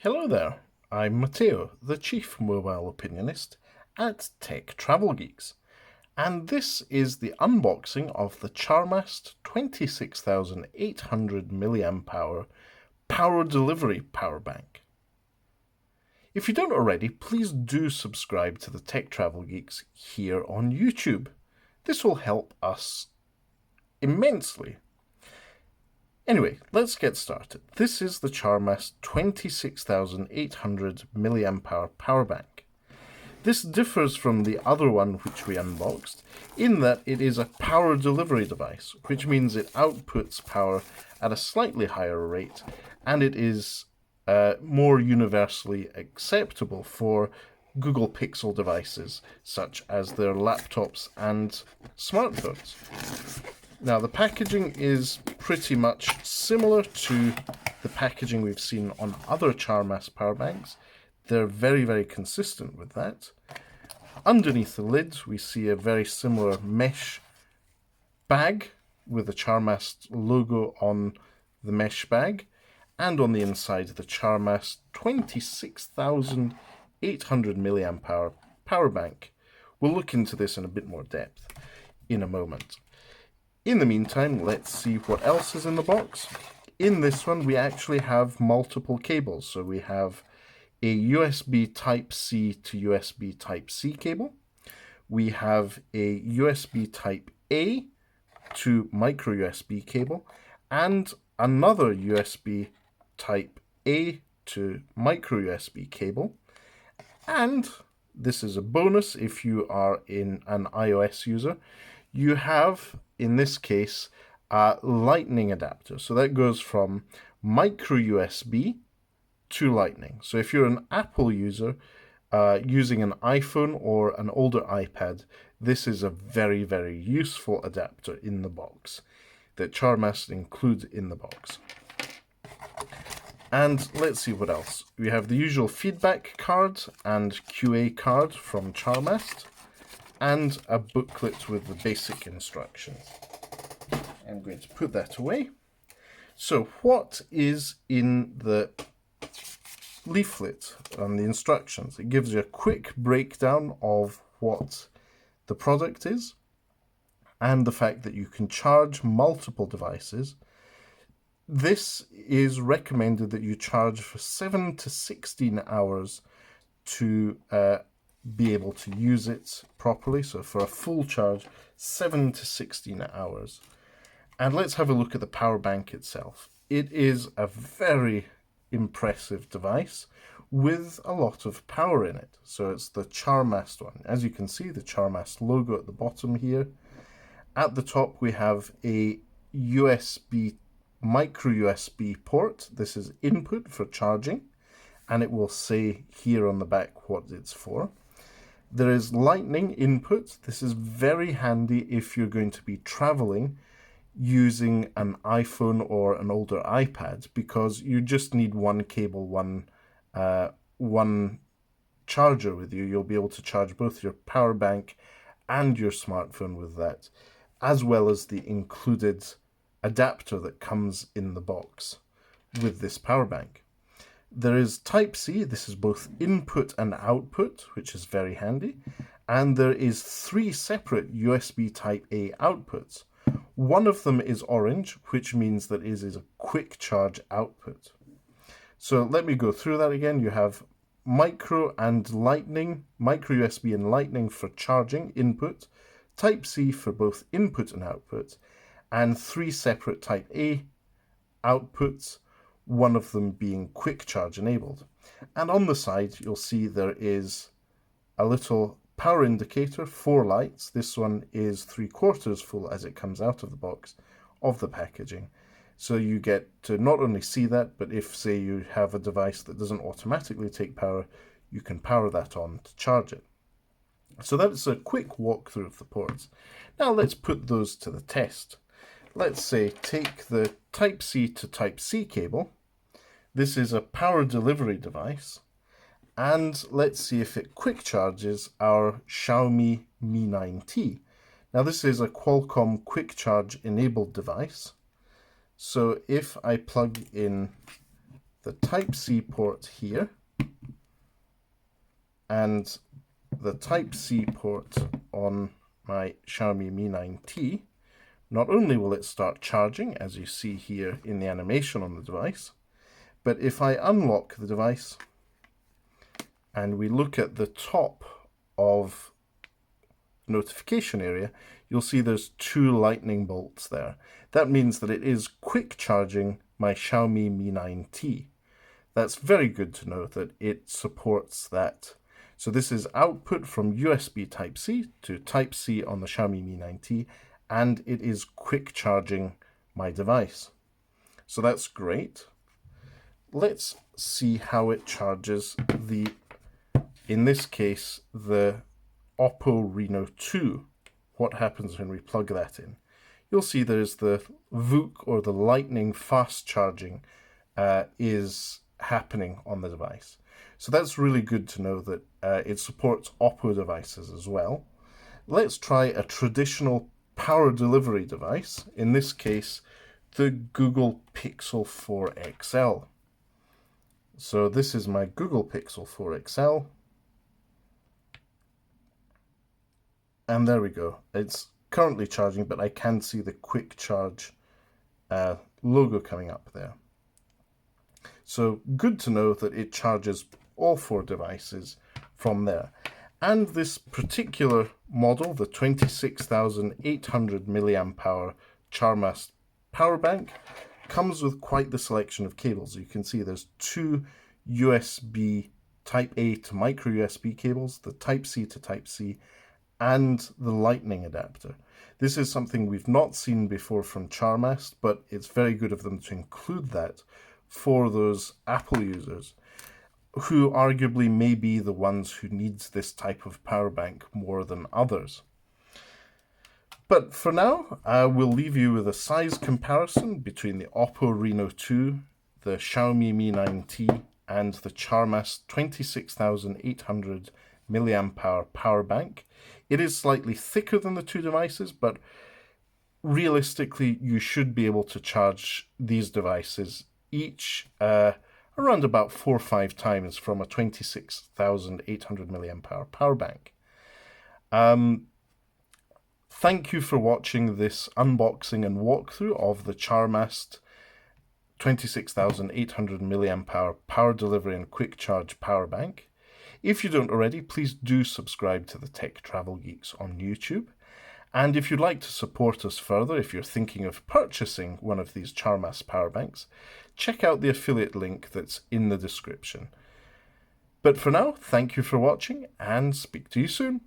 Hello there, I'm Matteo, the Chief Mobile Opinionist at Tech Travel Geeks, and this is the unboxing of the Charmast 26,800 mAh Power Delivery Power Bank. If you don't already, please do subscribe to the Tech Travel Geeks here on YouTube. This will help us immensely. Anyway, let's get started. This is the Charmast 26,800 mAh power bank. This differs from the other one which we unboxed in that it is a power delivery device, which means it outputs power at a slightly higher rate, and it is more universally acceptable for Google Pixel devices, such as their laptops and smartphones. Now, the packaging is pretty much similar to the packaging we've seen on other Charmast power banks. They're very, very consistent with that. Underneath the lid, we see a very similar mesh bag with the Charmast logo on the mesh bag. And on the inside, the Charmast 26,800 mAh power bank. We'll look into this in a bit more depth in a moment. In the meantime, let's see what else is in the box. In this one, we actually have multiple cables. So we have a USB Type-C to USB Type-C cable. We have a USB Type-A to micro USB cable, and another USB Type-A to micro USB cable. And this is a bonus if you are an iOS user. You have, in this case, a Lightning adapter. So that goes from micro USB to Lightning. So if you're an Apple user using an iPhone or an older iPad, this is a very, very useful adapter in the box that Charmast include in the box. And let's see what else. We have the usual feedback card and QA card from Charmast, and a booklet with the basic instructions. I'm going to put that away. So what is in the leaflet and the instructions? It gives you a quick breakdown of what the product is and the fact that you can charge multiple devices. This is recommended that you charge for 7 to 16 hours to be able to use it properly. So for a full charge, 7 to 16 hours. And let's have a look at the power bank itself. It is a very impressive device with a lot of power in it. So it's the Charmast one. As you can see, the Charmast logo at the bottom here. At the top, we have a USB micro USB port. This is input for charging, and it will say here on the back what it's for. There is Lightning input. This is very handy if you're going to be traveling using an iPhone or an older iPad, because you just need one cable, one charger with you. You'll be able to charge both your power bank and your smartphone with that, as well as the included adapter that comes in the box with this power bank. There is Type-C. This is both input and output, which is very handy. And there is 3 separate USB Type-A outputs. One of them is orange, which means that it is a QuickCharge output. So let me go through that again. You have micro and Lightning, micro USB and Lightning for charging input, Type-C for both input and output, and 3 separate Type-A outputs, one of them being QuickCharge enabled. And on the side, you'll see there is a little power indicator, 4 lights. This one is 3/4 full as it comes out of the box of the packaging. So you get to not only see that, but if, say, you have a device that doesn't automatically take power, you can power that on to charge it. So that's a quick walkthrough of the ports. Now let's put those to the test. Let's say take the Type-C to Type-C cable. This is a power delivery device. And let's see if it quick charges our Xiaomi Mi 9T. Now this is a Qualcomm QuickCharge enabled device. So if I plug in the Type-C port here and the Type-C port on my Xiaomi Mi 9T, not only will it start charging, as you see here in the animation on the device, but if I unlock the device and we look at the top of the notification area, you'll see there's 2 lightning bolts there. That means that it is quick charging my Xiaomi Mi 9T. That's very good to know that it supports that. So this is output from USB Type-C to Type-C on the Xiaomi Mi 9T, and it is quick charging my device. So that's great. Let's see how it charges the, in this case, the Oppo Reno 2. What happens when we plug that in? You'll see there's the VOOC, or the lightning fast charging, is happening on the device. So that's really good to know that it supports Oppo devices as well. Let's try a traditional power delivery device, in this case the Google Pixel 4 XL. So this is my Google Pixel 4 XL, and there we go. It's currently charging, but I can see the QuickCharge logo coming up there. So good to know that it charges all 4 devices from there. And this particular model, the 26,800 mAh Charmast power bank, comes with quite the selection of cables. You can see there's 2 USB Type-A to micro USB cables, the Type-C to Type-C, and the lightning adapter. This is something we've not seen before from Charmast, but it's very good of them to include that for those Apple users who arguably may be the ones who needs this type of power bank more than others. But for now, we'll leave you with a size comparison between the Oppo Reno 2, the Xiaomi Mi 9T, and the Charmast 26,800 mAh power bank. It is slightly thicker than the 2 devices, but realistically, you should be able to charge these devices each around about 4 or 5 times from a 26,800 mAh power bank. Thank you for watching this unboxing and walkthrough of the Charmast 26,800 mAh power delivery and quick charge power bank. If you don't already, please do subscribe to the Tech Travel Geeks on YouTube. And if you'd like to support us further, if you're thinking of purchasing one of these Charmast power banks, check out the affiliate link that's in the description. But for now, thank you for watching, and speak to you soon.